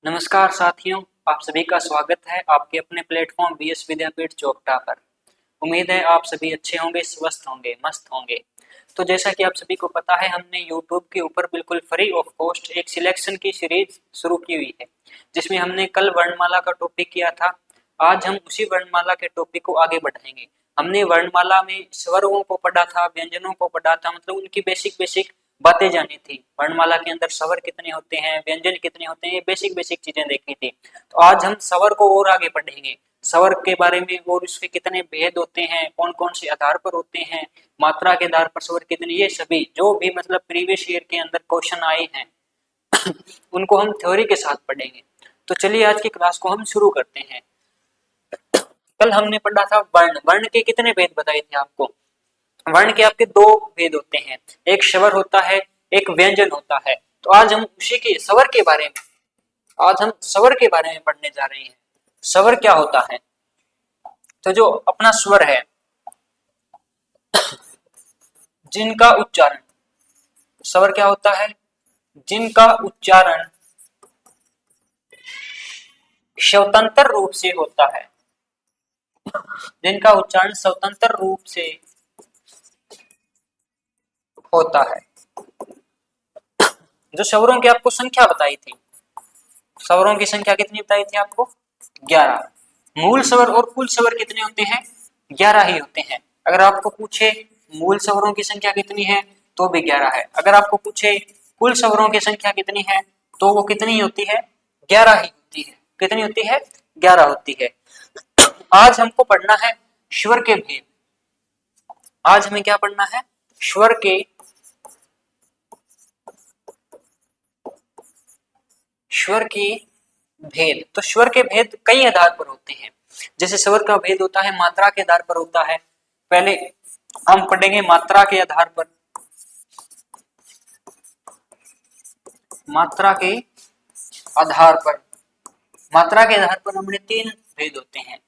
नमस्कार साथियों, आप सभी का स्वागत है आपके अपने प्लेटफॉर्म बीएस विद्यापीठ चोपटा पर। उम्मीद है आप सभी अच्छे होंगे, स्वस्थ होंगे, मस्त होंगे। तो जैसा कि आप सभी को पता है, हमने यूट्यूब के ऊपर बिल्कुल फ्री ऑफ कॉस्ट एक सिलेक्शन की सीरीज शुरू की हुई है, जिसमें हमने कल वर्णमाला का टॉपिक किया था। आज हम उसी वर्णमाला के टॉपिक को आगे बढ़ाएंगे। हमने वर्णमाला में स्वरों को पढ़ा था, व्यंजनों को पढ़ा था, मतलब उनकी बेसिक बातें जानी थी। वर्णमाला के अंदर स्वर कितने होते हैं, व्यंजन कितने होते हैं, ये बेसिक चीजें देखी थी। तो आज हम स्वर को और आगे पढ़ेंगे, स्वर के बारे में, और उसके कितने भेद होते हैं, कौन कौन से आधार पर होते हैं, मात्रा के आधार पर स्वर कितने, ये सभी जो भी मतलब प्रीवियस ईयर के अंदर क्वेश्चन आए हैं उनको हम थ्योरी के साथ पढ़ेंगे। तो चलिए आज की क्लास को हम शुरू करते हैं। कल हमने पढ़ा था वर्ण। वर्ण के कितने भेद बताए थे आपको? वर्ण के आपके दो भेद होते हैं, एक स्वर होता है, एक व्यंजन होता है। तो आज हम उसी के स्वर के बारे में स्वर के बारे में पढ़ने जा रहे हैं। स्वर क्या होता है? तो जो अपना स्वर है, जिनका उच्चारण, स्वर क्या होता है? जिनका उच्चारण स्वतंत्र रूप से होता है, जिनका उच्चारण स्वतंत्र रूप से होता है। जो स्वरों की आपको संख्या बताई थी, स्वरों की संख्या कितनी बताई थी आपको? 11। मूल स्वर और कुल स्वर कितने होते हैं? 11 ही होते हैं। अगर आपको पूछे मूल स्वरों की संख्या कितनी है, तो भी 11 है। अगर आपको पूछे कुल स्वरों की संख्या कितनी है, तो वो कितनी होती है? 11 ही होती है। कितनी होती है? 11 होती है। आज हमको पढ़ना है स्वर के भेद। आज हमें क्या पढ़ना है? स्वर के भेद। तो स्वर के भेद कई आधार पर होते हैं। जैसे स्वर का भेद होता है मात्रा के आधार पर होता है। पहले हम पढ़ेंगे मात्रा के आधार पर। मात्रा के आधार पर हमने 3 भेद होते हैं।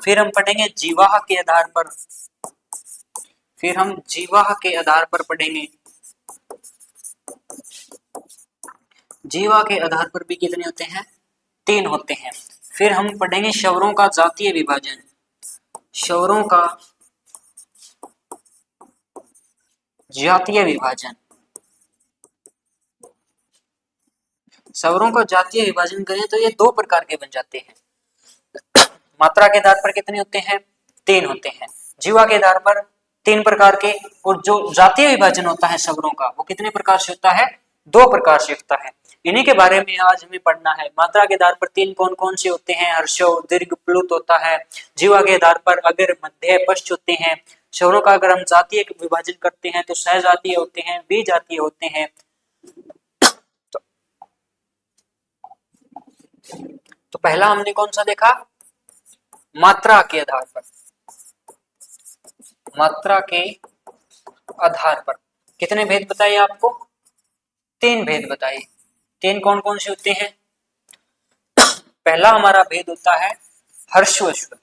फिर हम पढ़ेंगे जीवाह के आधार पर। पढ़ेंगे। जीवा के आधार पर भी कितने होते हैं? 3 होते हैं। फिर हम पढ़ेंगे स्वरों का जातीय विभाजन। स्वरों का जातीय विभाजन। स्वरों का जातीय विभाजन करें तो ये 2 प्रकार के बन जाते हैं। मात्रा के आधार पर कितने होते हैं? 3 होते हैं। जीवा के आधार पर 3 प्रकार के, और जो जातीय विभाजन होता है स्वरों का, वो कितने प्रकार से होता है? 2 प्रकार से होता है। इन्हीं के बारे में आज हमें पढ़ना है। मात्रा के आधार पर 3 कौन कौन से होते हैं? हर्षो, दीर्घ, प्लुत होता है। जीवा के आधार पर अगर, मध्य, पश्च होते हैं। स्वरों का अगर हम जातीय विभाजन करते हैं तो सहजातीय होते हैं, विजातीय होते हैं। तो पहला हमने कौन सा देखा? मात्रा के आधार पर। मात्रा के आधार पर कितने भेद बताए आपको? 3 भेद बताए। 3 कौन कौन से होते हैं? पहला हमारा भेद होता है ह्रस्व स्वर।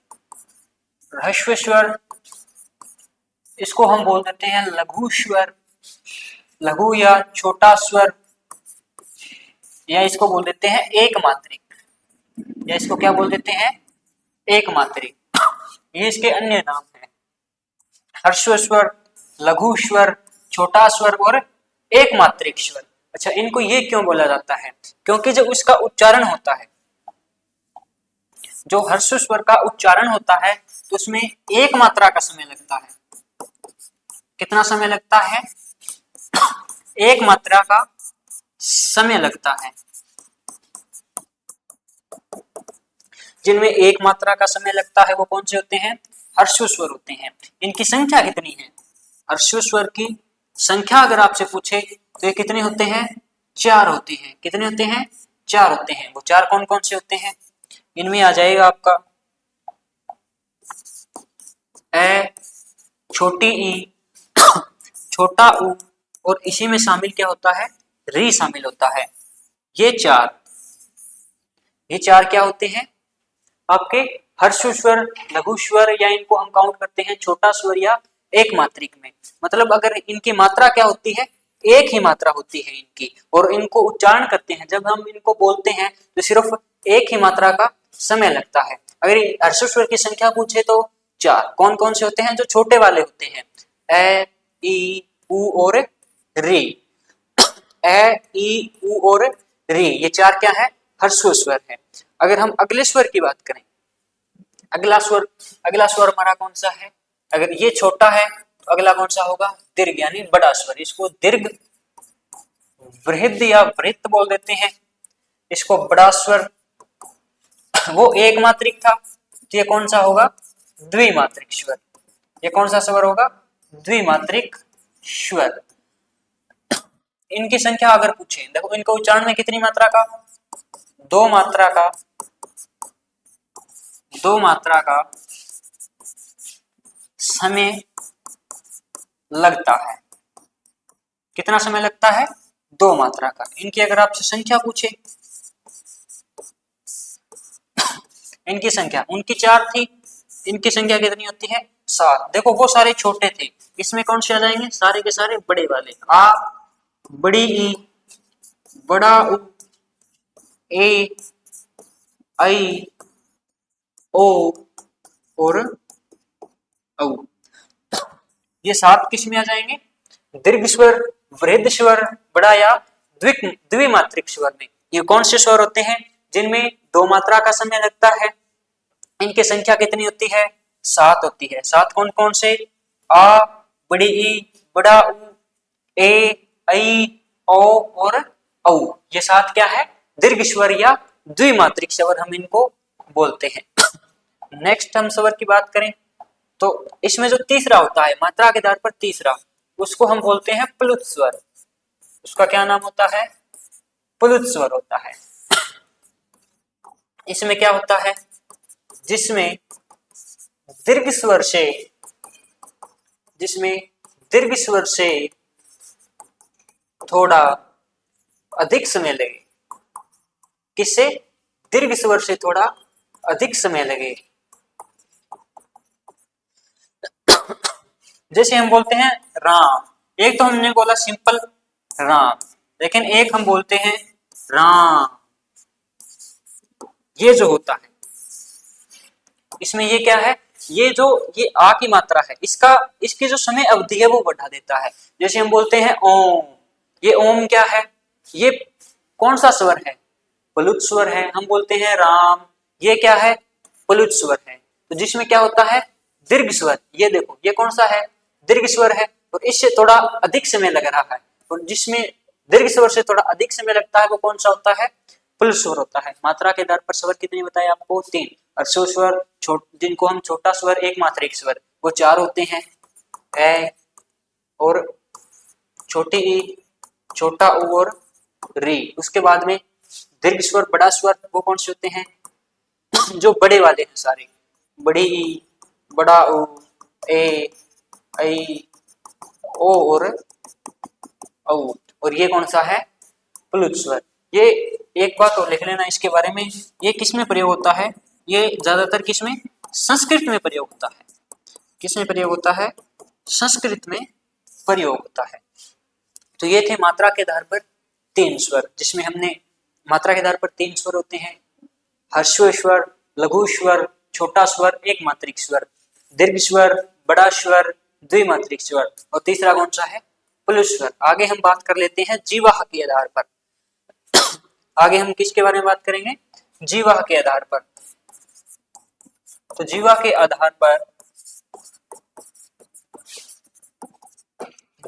ह्रस्व स्वर, इसको हम बोल देते हैं लघु स्वर, लघु या छोटा स्वर, या इसको बोल देते हैं एक मात्रिक, या इसको क्या बोल देते हैं? एक मात्रिक। ये इसके अन्य नाम हैं। ह्रस्व स्वर, लघु स्वर, छोटा स्वर और एक मात्रिक स्वर। अच्छा, इनको ये क्यों बोला जाता है? क्योंकि जब उसका उच्चारण होता है, जो ह्रस्व स्वर का उच्चारण होता है, तो उसमें एक मात्रा का समय लगता है। कितना समय लगता है? एक मात्रा का समय लगता है। जिनमें एक मात्रा का समय लगता है वो कौन से होते हैं? ह्रस्व स्वर होते हैं। इनकी संख्या कितनी है? ह्रस्व स्वर की संख्या अगर आपसे पूछे तो ये कितने होते हैं? 4 होते हैं। कितने होते हैं? 4 होते हैं। वो 4 कौन कौन से होते हैं? इनमें आ जाएगा आपका ए, छोटी ई, छोटा ऊ, और इसी में शामिल क्या होता है? री शामिल होता है। ये 4 क्या होते हैं? आपके ह्रस्व स्वर, लघु स्वर, या इनको हम काउंट करते हैं छोटा स्वर या एक मात्रिक में। मतलब अगर इनकी मात्रा क्या होती है? एक ही मात्रा होती है इनकी, और इनको उच्चारण करते हैं जब हम इनको बोलते हैं तो सिर्फ एक ही मात्रा का समय लगता है। अगर ह्रस्व स्वर की संख्या पूछे तो 4। कौन कौन से होते हैं? जो छोटे वाले होते हैं, ए, ई, उ और री। ए, ई, उ और री, ये 4 क्या है? ह्रस्व स्वर है। अगर हम अगले स्वर की बात करें, अगला स्वर हमारा कौन सा है? अगर ये छोटा है तो अगला कौन सा होगा? दीर्घ यानी बड़ा स्वर। इसको दीर्घ, वृहद या वृत्त बोल देते हैं। इसको बड़ा स्वर, वो एक मात्रिक था तो ये कौन सा होगा? द्विमात्रिक स्वर। ये कौन सा स्वर होगा? द्विमात्रिक स्वर। इनकी संख्या अगर पूछे, देखो इनको उच्चारण में कितनी मात्रा का? दो मात्रा का समय लगता है। कितना समय लगता है? 2 मात्रा का। इनकी अगर आपसे संख्या पूछे, इनकी संख्या, उनकी 4 थी, इनकी संख्या कितनी होती है? 7। देखो वो सारे छोटे थे, इसमें कौन से आ जाएंगे? सारे के सारे बड़े वाले। आ, बड़ी ई, बड़ा उ, ए, आई, ओ और औ। ये 7 किस में आ जाएंगे? दीर्घ स्वर, वृहद स्वर, बड़ा या द्विमात्रिक स्वर में। ये कौन से स्वर होते हैं? जिनमें 2 मात्रा का समय लगता है। इनकी संख्या कितनी होती है? 7 होती है। 7 कौन कौन से? आ, बड़ी ई, बड़ा उ, ए, ऐ, ओ और औ। ये 7 क्या है? दीर्घ स्वर या द्विमात्रिक स्वर हम इनको बोलते हैं। नेक्स्ट हम स्वर की बात करें तो इसमें जो तीसरा होता है, मात्रा के आधार पर तीसरा, उसको हम बोलते हैं प्लुत स्वर। उसका क्या नाम होता है? प्लुत स्वर होता है। इसमें क्या होता है? जिसमें दीर्घ स्वर से थोड़ा अधिक समय लगे। किससे? दीर्घ स्वर से थोड़ा अधिक समय लगे। जैसे हम बोलते हैं राम, एक तो हमने बोला सिंपल राम, लेकिन एक हम बोलते हैं राम। ये जो होता है, इसमें ये क्या है? ये आ की मात्रा है, इसकी जो समय अवधि है वो बढ़ा देता है। जैसे हम बोलते हैं ओम, ये ओम क्या है? ये कौन सा स्वर है? प्लुत स्वर है। हम बोलते हैं राम, ये क्या है? प्लुत स्वर है। तो जिसमें क्या होता है? दीर्घ स्वर। ये देखो ये कौन सा है? दीर्घ स्वर है, और इससे थोड़ा अधिक समय लग रहा है। और जिसमें दीर्घ स्वर से थोड़ा अधिक समय लगता है वो कौन सा होता है? प्लुत स्वर होता है। मात्रा के आधार पर स्वर कितने बताए आपको? 3। ह्रस्व स्वर जिनको हम छोटा स्वर, एक मात्रिक स्वर, वो 4 होते हैं, ए और छोटी ई, छोटा उ और री। उसके बाद में दीर्घ स्वर, बड़ा स्वर, वो कौन से होते हैं? जो बड़े वाले हैं सारे, बड़ी ई, बड़ा उ, ए, ऐ, ओ और औ। और ये कौन सा है? प्लुत स्वर। ये एक बात और लिख लेना इसके बारे में, ये किस में प्रयोग होता है? ये ज्यादातर किस में? संस्कृत में प्रयोग होता है। किस में प्रयोग होता है? संस्कृत में प्रयोग होता है। तो ये थे मात्रा के आधार पर 3 स्वर, जिसमें हमने मात्रा के आधार पर 3 स्वर होते हैं: ह्रस्व स्वर, लघु स्वर, छोटा स्वर, एक मात्रिक स्वर, दीर्घ स्वर, बड़ा स्वर, द्विमात्रिक स्वर, और तीसरा कौन सा है? प्लुत स्वर। आगे हम बात कर लेते हैं जीवाह के आधार पर। आगे हम किसके बारे में बात करेंगे? जीवाह के आधार पर। तो जीवाह के आधार पर,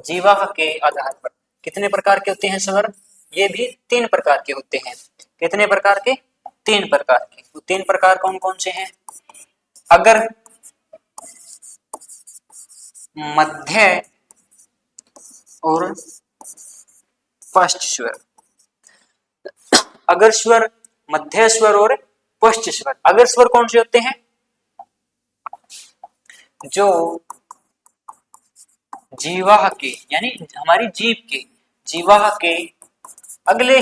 जीवाह के आधार पर कितने प्रकार के होते हैं स्वर? ये भी 3 प्रकार के होते हैं। कितने प्रकार के? 3 प्रकार के। तो 3 प्रकार कौन कौन से हैं? अगर, मध्य और पश्च स्वर। अगर स्वर, मध्य स्वर और पश्च स्वर। अगर स्वर कौन से होते हैं? जो जीवाह के यानी हमारी जीभ के, जीवाह के अगले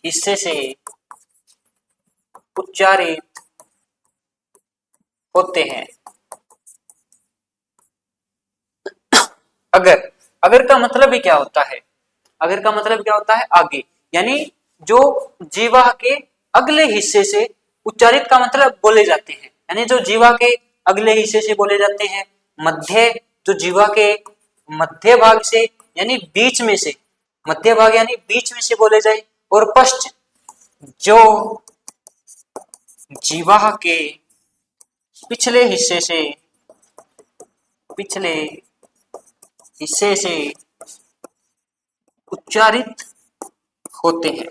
हिस्से से उच्चारित होते हैं। अगर, अगर का मतलब ही क्या होता है, अगर का मतलब क्या होता है आगे, यानी जो जीवा के अगले हिस्से से उच्चारित का मतलब बोले जाते हैं, यानी जो जीवा के अगले हिस्से से बोले जाते हैं, मध्य जो जीवा के मध्य भाग से यानी बीच में से, मध्य भाग यानी बीच में से बोले जाए, और पश्च जो जीवा के पिछले हिस्से से, पिछले हिस्से से उच्चारित होते हैं।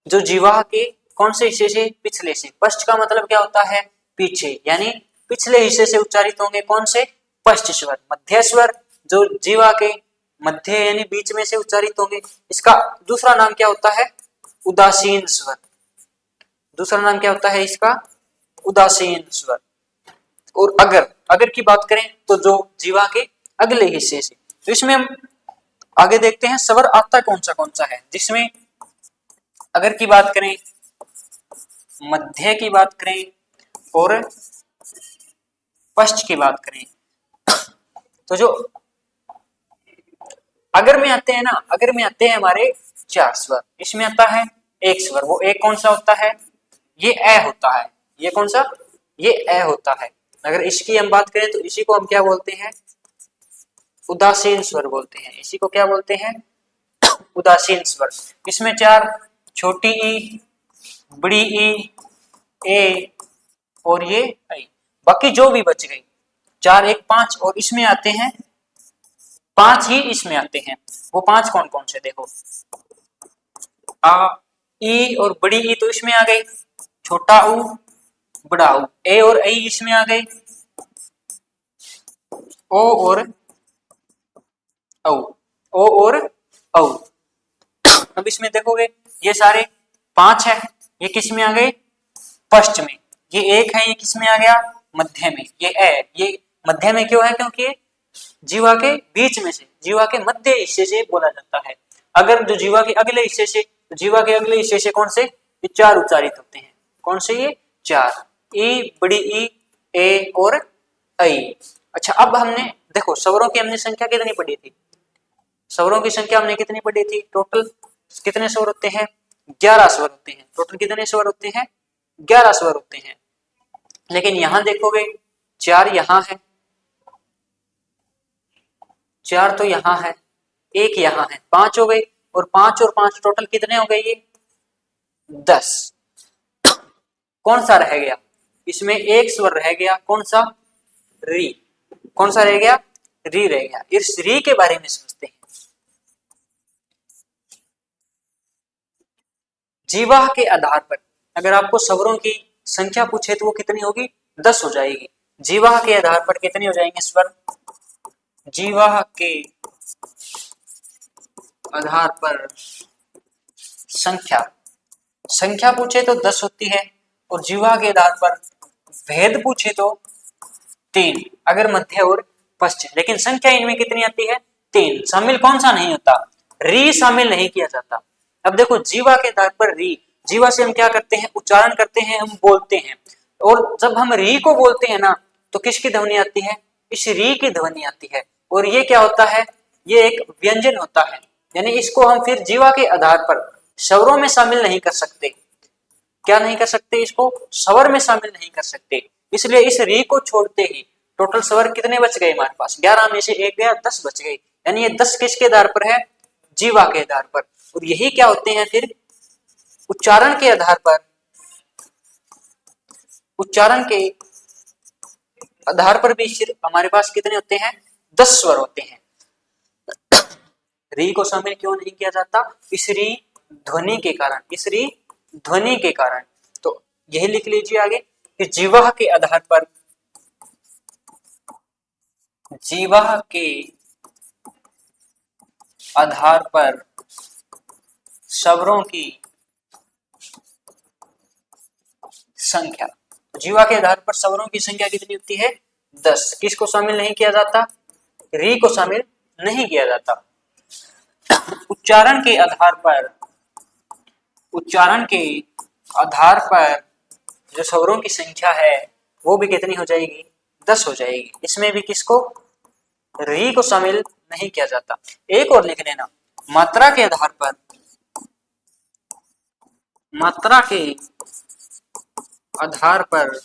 जो जीवा के कौन से हिस्से से, पिछले से। पश्च का मतलब क्या होता है, पीछे, यानी पिछले हिस्से से उच्चारित होंगे कौन से, पश्च स्वर। मध्य स्वर जो जीवा के मध्य यानी बीच में से उच्चारित होंगे, इसका दूसरा नाम क्या होता है, उदासीन स्वर। दूसरा नाम क्या होता है इसका, उदासीन स्वर। और अगर, अगर की बात करें तो जो जीवा के अगले हिस्से से, तो इसमें हम आगे देखते हैं स्वर आता कौन सा है, जिसमें अगर की बात करें, मध्य की बात करें और पश्च की बात करें, तो जो अगर में आते हैं ना, अगर में आते हैं हमारे 4 स्वर, इसमें आता है एक स्वर, वो एक कौन सा होता है, ये ए होता है। ये कौन सा, ये ए होता है। अगर इसकी हम बात करें तो इसी को हम क्या बोलते हैं, उदासीन स्वर बोलते हैं। इसी को क्या बोलते हैं, उदासीन स्वर। इसमें 4, छोटी ई, बड़ी ई, ए और ये आई, बाकी जो भी बच गई 4, 1, 5, और इसमें आते हैं 5 ही इसमें आते हैं। वो 5 कौन कौन से, देखो आ, ई और बड़ी ई तो इसमें आ गई, छोटा ऊ, बड़ा ऊ, ए और आई इसमें आ गए, ओ और औ, ओ और औ। अब इसमें देखोगे ये सारे 5 है, ये किस में आ गए, पश्च में। ये 1 है, ये किस में आ गया, मध्य में। ये ए, ये मध्य में क्यों है, क्योंकि ये जीवा के बीच में से, जीवा के मध्य हिस्से से बोला जाता है। अगर जो जीवा के अगले हिस्से से, तो जीवा के अगले हिस्से से कौन से, ये 4 उच्चारित होते हैं। कौन से, ये 4, ई, बड़ी ई, ए और आई। अच्छा, अब हमने देखो स्वरों की हमने संख्या कितनी पढ़ी थी, स्वरों की संख्या हमने कितनी पढ़ी थी, टोटल कितने स्वर होते हैं, 11 स्वर होते हैं। टोटल कितने स्वर होते हैं, 11 स्वर होते हैं। लेकिन यहां देखोगे 4 यहां है, 4 तो यहां है, 1 यहां है, 5 हो गए, और 5 और 5 टोटल कितने हो गए, ये 10। कौन सा रह गया, इसमें एक स्वर रह गया, कौन सा, री। कौन सा रह गया, री रह गया। इस री के बारे में समझते हैं। जीवा के आधार पर अगर आपको स्वरों की संख्या पूछे तो वो कितनी होगी, 10 हो जाएगी। जीवा के आधार पर कितने हो जाएंगे स्वर, जीवा के आधार पर संख्या, संख्या पूछे तो 10 होती है, और जीवा के आधार पर भेद पूछे तो 3, अगर मध्य और पश्च। लेकिन संख्या इनमें कितनी आती है, 3। शामिल कौन सा नहीं होता, री शामिल नहीं किया जाता। अब देखो जीवा के आधार पर री, जीवा से हम क्या करते हैं, उच्चारण करते हैं, हम बोलते हैं। और जब हम री को बोलते हैं ना, तो किसकी ध्वनि आती है, इस री की ध्वनि आती है। और ये क्या होता है, ये एक व्यंजन होता है, यानी इसको हम फिर जीवा के आधार पर स्वरों में शामिल नहीं कर सकते। क्या नहीं कर सकते, इसको स्वर में शामिल नहीं कर सकते। इसलिए इस री को छोड़ते ही टोटल स्वर कितने बच गए हमारे पास, 11 में से 1 गया, 10 बच गए। यानी ये 10 किसके आधार पर है, जीवा के आधार पर। और यही क्या होते हैं फिर उच्चारण के आधार पर, उच्चारण के आधार पर भी सिर्फ हमारे पास कितने होते हैं, 10 स्वर होते हैं। री को शामिल क्यों नहीं किया जाता, इस री ध्वनि के कारण, इस री ध्वनि के कारण। तो यही लिख लीजिए आगे कि जीवा के आधार पर, जीवा के आधार पर स्वरों की संख्या, जीवा के आधार पर स्वरों की संख्या कितनी होती है, 10। किसको शामिल नहीं किया जाता, री को शामिल नहीं किया जाता। उच्चारण के आधार पर, उच्चारण के आधार पर जो स्वरों की संख्या है वो भी कितनी हो जाएगी, 10 हो जाएगी। इसमें भी किसको, री को शामिल नहीं किया जाता। एक और लिख लेना, मात्रा के आधार पर, मात्रा के आधार पर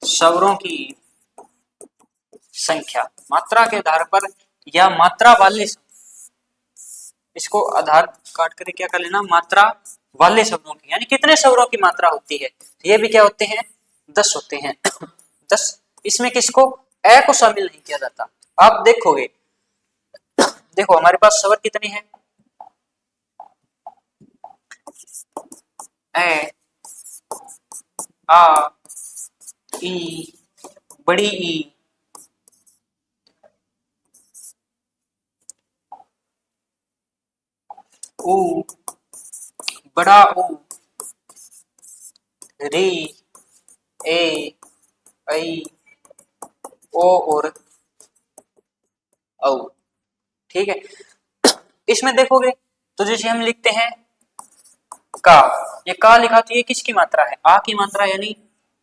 स्वरों की संख्या, मात्रा के आधार पर या मात्रा वाले, इसको आधार काट कर क्या कर लेना, मात्रा वाले शब्दों की, यानी कितने स्वरों की मात्रा होती है, ये भी क्या होते हैं, 10 होते हैं। 10। इसमें किसको, ए को शामिल नहीं किया जाता। आप देखोगे, देखो हमारे पास स्वर कितने हैं, ए, आ, ई, बड़ी ई, ऊ, बड़ा ऊ, री, ए, आई, ओ और औ। ठीक है, इसमें देखोगे तो जैसे हम लिखते हैं का, ये का लिखा तो ये किसकी मात्रा है, आ की मात्रा, यानी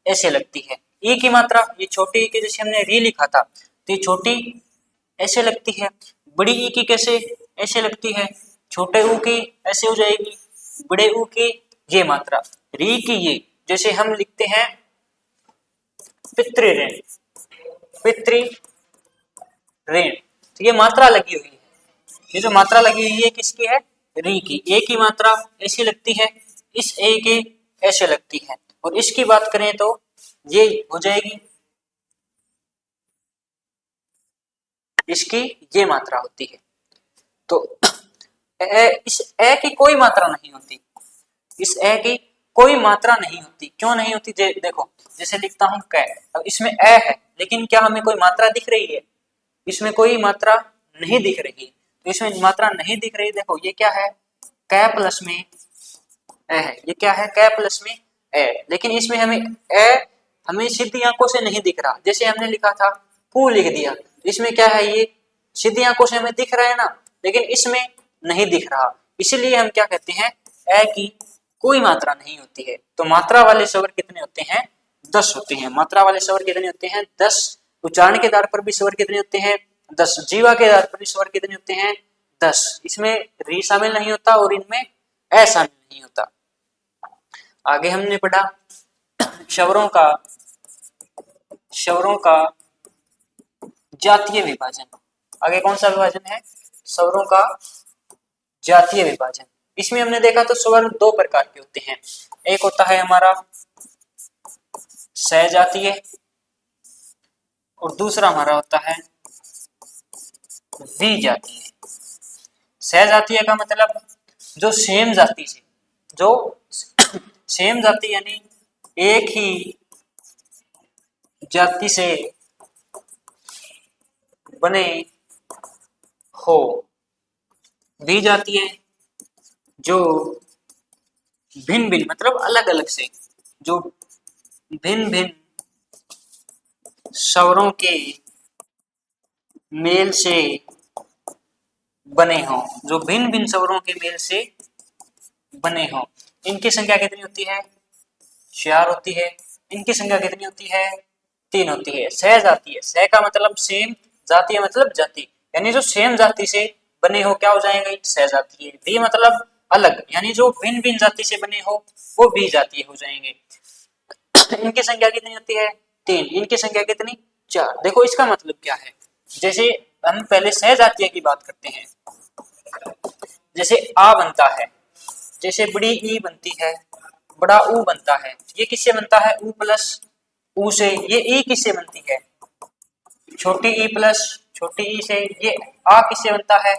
ऐसे लगती है। ई की मात्रा, ये छोटी ई की, जैसे हमने री लिखा था तो ये छोटी ऐसे लगती है। बड़ी ई की कैसे ऐसे लगती है, छोटे ऊ की ऐसे हो जाएगी, बड़े ऊ की ये मात्रा, री की ये, जैसे हम लिखते हैं पितृऋण, पितृ ऋण, तो ये मात्रा लगी हुई है, ये जो मात्रा लगी हुई है किसकी है, री की। ए की मात्रा ऐसी लगती है, इस ए की ऐसे लगती है, और इसकी बात करें तो ये हो जाएगी, इसकी ये मात्रा होती है। तो इस ए की कोई मात्रा नहीं होती, इस ए की कोई मात्रा नहीं होती। क्यों नहीं होती, देखो जैसे लिखता हूं कै, अब इसमें ए है लेकिन क्या हमें कोई मात्रा दिख रही है, इसमें कोई मात्रा नहीं दिख रही, तो इसमें मात्रा नहीं दिख रही। देखो ये क्या है, कै प्लस में ए है, ये क्या है, कै प्लस में ए, लेकिन इसमें हमें ए हमें सीधी आंखों से नहीं दिख रहा, जैसे हमने लिखा था पू लिख दिया, इसमें क्या है, ये सीधी आंखों से हमें दिख रहा है ना, लेकिन इसमें नहीं दिख रहा, इसीलिए हम क्या कहते हैं, ए की कोई मात्रा नहीं होती है। तो मात्रा वाले स्वर कितने होते हैं, 10 होते हैं। मात्रा वाले स्वर कितने होते हैं, 10। उच्चारण के आधार पर भी स्वर कितने होते हैं, 10। जीवा के आधार पर भी स्वर कितने होते हैं, 10। इसमें री शामिल नहीं होता और इनमें ए शामिल नहीं होता। आगे हमने पढ़ा स्वरों का जातीय विभाजन। आगे कौन सा विभाजन है, स्वरों का जातीय विभाजन। इसमें हमने देखा तो स्वर 2 प्रकार के होते हैं, एक होता है हमारा सहजातीय और दूसरा हमारा होता है विजातीय। सहजातीय का मतलब जो सेम जाति से, जो सेम जाति यानी एक ही जाति से बने हो। विजातीय जो भिन्न भिन्न मतलब अलग अलग से, जो भिन्न भिन्न स्वरों के मेल से बने हों, जो भिन्न भिन्न स्वरों के मेल से बने हों। इनकी संख्या कितनी होती है, 4 होती है। इनकी संख्या कितनी होती है, 3 होती है। सहजातीय, सह का मतलब सेम, जातीय मतलब जाति, यानी जो सेम जाति से बने हो क्या हो जाएंगे, सहजातीय। भी मतलब अलग, यानी जो भिन्न भिन्न जाति से बने हो वो भी जातीय हो जाएंगे। इनकी संख्या कितनी होती है, 3। इनकी संख्या कितनी, 4। देखो इसका मतलब क्या है, जैसे हम पहले सहजातीय की बात करते हैं, जैसे आ बनता है, जैसे बड़ी ई बनती है, बड़ा ऊ बनता है, ये किससे बनता है, ऊ प्लस ऊ से। ये ई किससे बनती है, छोटी ई प्लस छोटी ई से। ये आ किससे बनता है,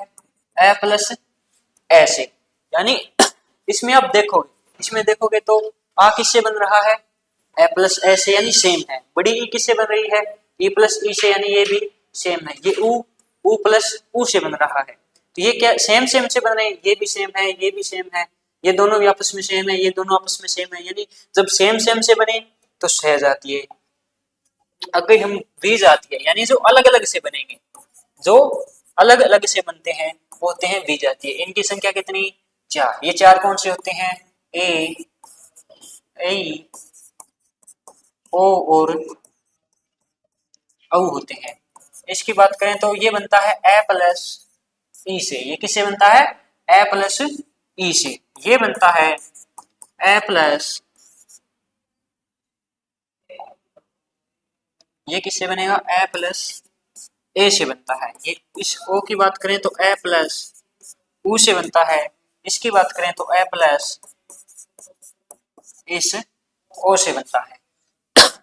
ए प्लस ए से। यानी इसमें आप देखोगे, इसमें देखोगे तो आ किससे बन रहा है, ए प्लस ए से, यानी सेम है। बड़ी ई किससे बन रही है, ई प्लस ई से, यानी ये भी सेम है। ये ऊ प्लस ऊ से बन रहा है, तो ये क्या सेम सेम से बन रहे हैं, ये भी सेम है, ये भी सेम है, ये दोनों भी आपस में सेम है, ये दोनों आपस में सेम है। यानी जब सेम सेम से बने तो सहजातीय। अगर हम विजातीय यानी जो अलग अलग से बनेंगे, जो अलग अलग से बनते हैं वो होते हैं विजातीय। इनकी संख्या कितनी, 4। ये 4 कौन से होते हैं, ए, ऐ, ओ और औ होते हैं। इसकी बात करें तो ये बनता है ए प्लस ई से। ये किससे बनता है? ए प्लस ई से। ये बनता है ए प्लस, ये किससे बनेगा? ए प्लस ए से बनता है। ये इस ओ की बात करें तो ए प्लस u से बनता है। इसकी बात करें तो ए प्लस इस ओ से बनता है।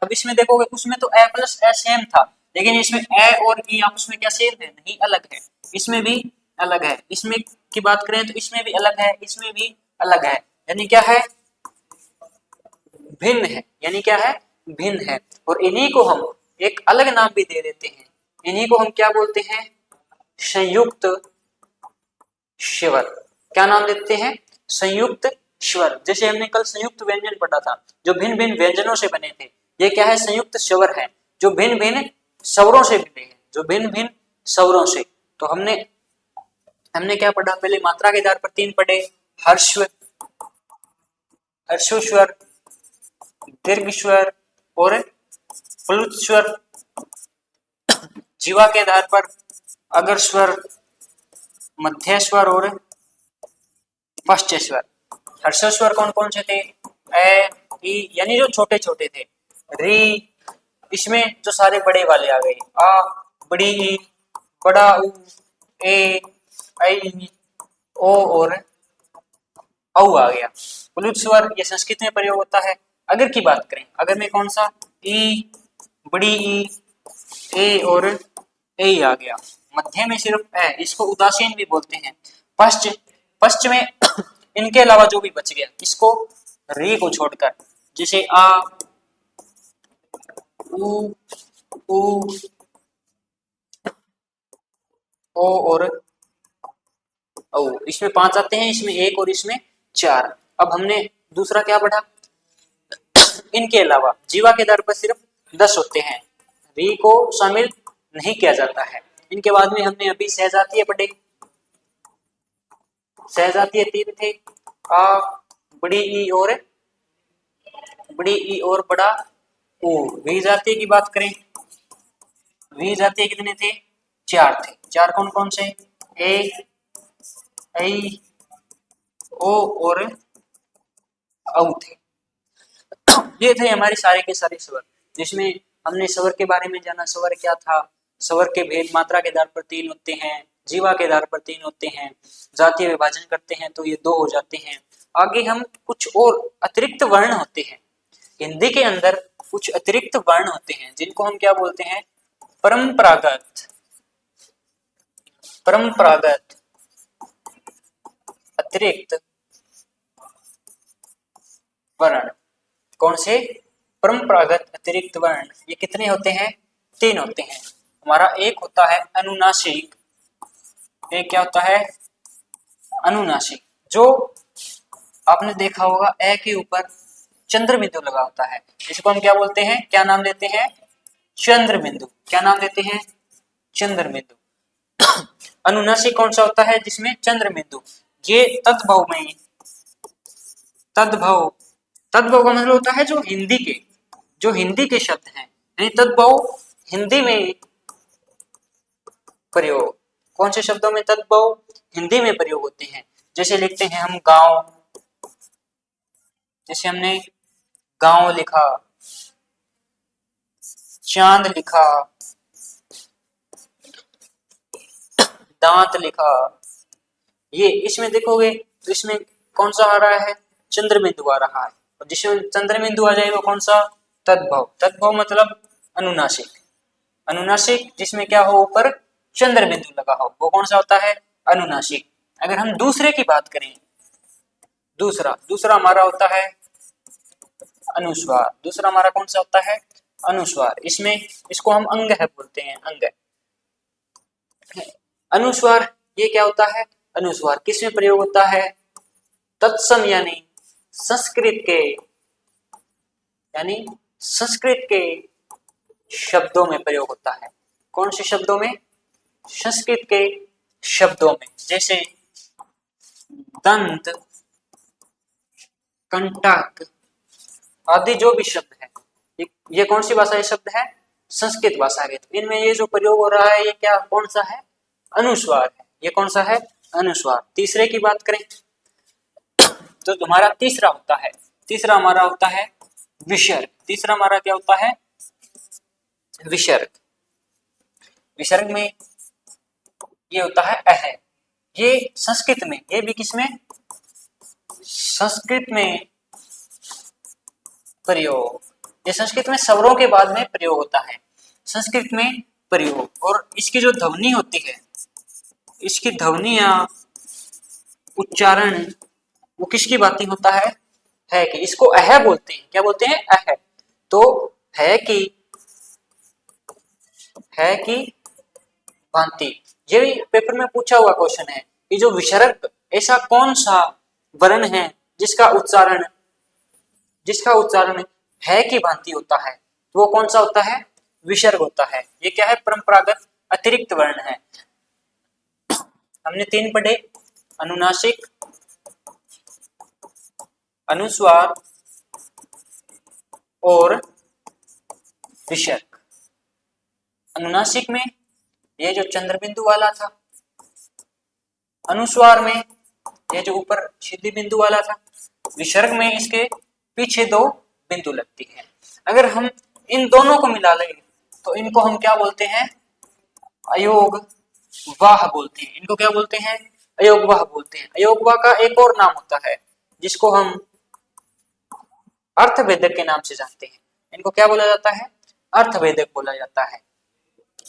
अब इसमें देखोगे उसमें तो ए प्लस ए सेम था, लेकिन इसमें ए और ई आपस में क्या सेम है? नहीं, अलग है। इसमें भी अलग है। इसमें की बात करें तो इसमें भी अलग है, इसमें भी अलग है। यानी क्या है? भिन्न है। यानी क्या है? भिन्न है। और इन्हीं को हम एक अलग नाम भी दे देते हैं। इन्हीं को हम क्या बोलते हैं? संयुक्त स्वर। क्या नाम देते हैं? संयुक्त स्वर। जैसे हमने कल संयुक्त व्यंजन पढ़ा था, जो भिन्न भिन्न व्यंजनों से बने थे। ये क्या है? संयुक्त स्वर है, जो भिन्न भिन्न स्वरों से बने हैं, जो भिन्न भिन्न स्वरों से। तो हमने क्या पढ़ा? पहले मात्रा के आधार पर 3 पढ़े। हर्स्व, हर्स्व स्वर, दीर्घ स्वर और प्लुत स्वर। जीवा के आधार पर अगर स्वर, मध्य स्वर और पश्च स्वर। हर्षव स्वर कौन कौन से थे? ए, ई, यानी जो छोटे छोटे थे। री, इसमें जो सारे बड़े वाले आ गए। आ, बड़ी ई, बड़ा ऊ, ए, आई, ओ और औ आ गया। प्लुत स्वर ये संस्कृत में प्रयोग होता है। अगर की बात करें, अगर में कौन सा? ई, बड़ी ई, ए और ए आ गया। मध्य में सिर्फ ए, इसको उदासीन भी बोलते हैं। पश्च, पश्च में इनके अलावा जो भी बच गया, किसको? री को छोड़कर। जैसे आ, उ, ओ और औ। इसमें 5 आते हैं, इसमें 1 और इसमें 4। अब हमने दूसरा क्या पढ़ा? इनके अलावा जीवा के दर पर सिर्फ 10 होते हैं। री को शामिल नहीं किया जाता है। इनके बाद में हमने अभी सहजातीय पढ़े। सहजातीय 3 थे। आ, बड़ी ई और बड़ा ओ। वी जातीय की बात करें, वी जातीय कितने थे? 4 थे। 4 कौन कौन से? ए, आई, ओ और औ थे। ये थे हमारे सारे के सारे स्वर, जिसमें हमने स्वर के बारे में जाना। स्वर क्या था? स्वर के भेद मात्रा के आधार पर 3 होते हैं, जीवा के आधार पर 3 होते हैं। जातीय विभाजन करते हैं तो ये 2 हो जाते हैं। आगे हम कुछ और अतिरिक्त वर्ण होते हैं। हिंदी के अंदर कुछ अतिरिक्त वर्ण होते हैं, जिनको हम क्या बोलते हैं? परंपरागत, परंपरागत अतिरिक्त वर्ण। कौन से? परंपरागत अतिरिक्त वर्ण। ये कितने होते हैं? 3 होते हैं। हमारा एक होता है अनुनासिक। एक क्या होता है? अनुनासिक, जो आपने देखा होगा ए के ऊपर चंद्र बिंदु लगा होता है। इसको हम क्या बोलते हैं? क्या नाम देते हैं? चंद्र बिंदु। क्या नाम देते हैं? चंद्र बिंदु। अनुनासिक कौन सा होता है? जिसमें चंद्र बिंदु। ये तद्भव में, तद्भव, तद्भव का मतलब होता है जो हिंदी के शब्द हैं। यानी तद्भव हिंदी में प्रयोग। कौन से शब्दों में तद्भव? हिंदी में प्रयोग होते हैं। जैसे लिखते हैं हम गांव, जैसे हमने गांव लिखा, चांद लिखा, दांत लिखा। ये इसमें देखोगे तो इसमें कौन सा आ रहा है? चंद्र बिंदु आ रहा है। और जिसमें चंद्र बिंदु आ जाए वो कौन सा? तद्भव। तद्भव मतलब अनुनासिक। अनुनासिक जिसमें क्या हो? ऊपर चंद्र बिंदु लगा हो, वो कौन सा होता है? अनुनासिक। अगर हम दूसरे की बात करें, दूसरा हमारा होता है अनुस्वार। दूसरा हमारा कौन सा होता है? अनुस्वार। इसमें इसको हम अंग है बोलते हैं, अंग। अनुस्वार ये क्या होता है? अनुस्वार किस में प्रयोग होता है? तत्सम यानी संस्कृत के शब्दों में प्रयोग होता है। कौन से शब्दों में? संस्कृत के शब्दों में। जैसे दंत, कंटक आदि जो भी शब्द है, ये कौन सी भाषा ये शब्द है? संस्कृत भाषा के। तो इनमें ये जो प्रयोग हो रहा है ये क्या कौन सा है? अनुस्वार है। ये कौन सा है? अनुस्वार। तीसरे की बात करें तो तुम्हारा तीसरा हमारा होता है विसर्ग। तीसरा हमारा क्या होता है? विसर्ग। विसर्ग में ये होता है अह। ये संस्कृत में, ये भी किसमें? संस्कृत में प्रयोग। ये संस्कृत में स्वरों के बाद में प्रयोग होता है, संस्कृत में प्रयोग। और इसकी जो ध्वनि होती है, इसकी ध्वनि या उच्चारण वो किसकी बाती होता है कि। इसको अह बोलते हैं। क्या बोलते हैं? अह। तो है कि भांति। ये पेपर में पूछा हुआ क्वेश्चन है कि जो विसर्ग, ऐसा कौन सा वर्ण है जिसका उच्चारण है कि भांति होता है, तो वो कौन सा होता है? विसर्ग होता है। ये क्या है? परंपरागत अतिरिक्त वर्ण है। हमने 3 पढ़े, अनुनासिक, अनुस्वार और विसर्ग। अनुनासिक में ये जो चंद्र बिंदु वाला था, अनुस्वार में ये जो ऊपर सीधी बिंदु वाला था, विसर्ग में इसके पीछे 2 बिंदु लगती है। अगर हम इन दोनों को मिला लें तो इनको हम क्या बोलते हैं? अयोगवाह बोलते हैं। इनको क्या बोलते हैं? अयोगवाह बोलते हैं। अयोगवाह का एक और नाम होता है जिसको हम अर्थवेदक के नाम से जानते हैं। इनको क्या बोला जाता है? अर्थवेदक बोला जाता है।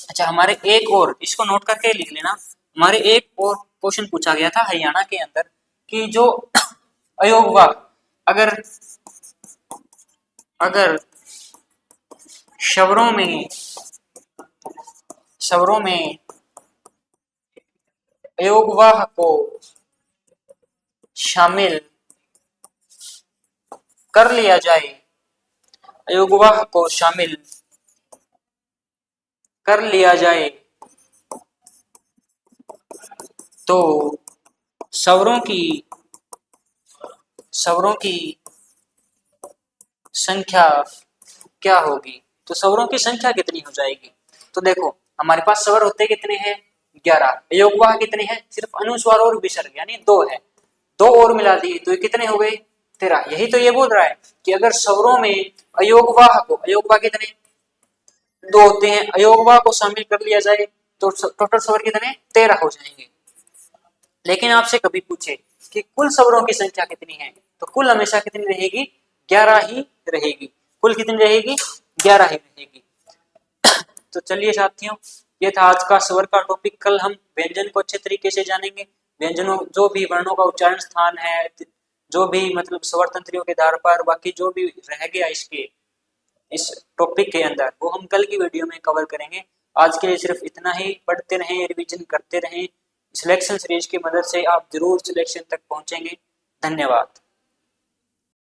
अच्छा, हमारे एक और, इसको नोट करके लिख लेना, हमारे एक और क्वेश्चन पूछा गया था हरियाणा के अंदर कि जो अयोगवाह, अगर स्वरों में अयोगवाह को शामिल कर लिया जाए, अयोगवाह को शामिल कर लिया जाए तो स्वरों की संख्या क्या होगी? तो स्वरों की संख्या कितनी हो जाएगी? तो देखो, हमारे पास स्वर होते कितने हैं? 11। अयोगवाह कितने हैं? सिर्फ अनुस्वार और विसर्ग यानी 2 है। 2 और मिला दिए तो ये कितने हो गए? 13। यही तो ये बोल रहा है कि अगर स्वरों में अयोगवाह कितने? 2 होते हैं, अयोगवाह को शामिल कर लिया जाए तो टोटल स्वर कितने? 13 हो जाएंगे। लेकिन आपसे कभी पूछे कि कुल स्वरों की संख्या कितनी है, तो कुल हमेशा कितनी रहेगी? 11 ही रहेगी। कुल कितनी रहेगी? 11 ही रहेगी। तो चलिए साथियों, ये था आज का स्वर का टॉपिक। कल हम व्यंजन को अच्छे तरीके से जानेंगे। व्यंजनों, जो भी वर्णों का उच्चारण स्थान है, जो भी मतलब स्वर तंत्रियों के आधार पर बाकी जो भी रह गया इस टॉपिक के अंदर, वो हम कल की वीडियो में कवर करेंगे। आज के लिए सिर्फ इतना ही। पढ़ते रहें, रिवीजन करते रहें। सिलेक्शन सीरीज की मदद से आप जरूर सिलेक्शन तक पहुंचेंगे। धन्यवाद।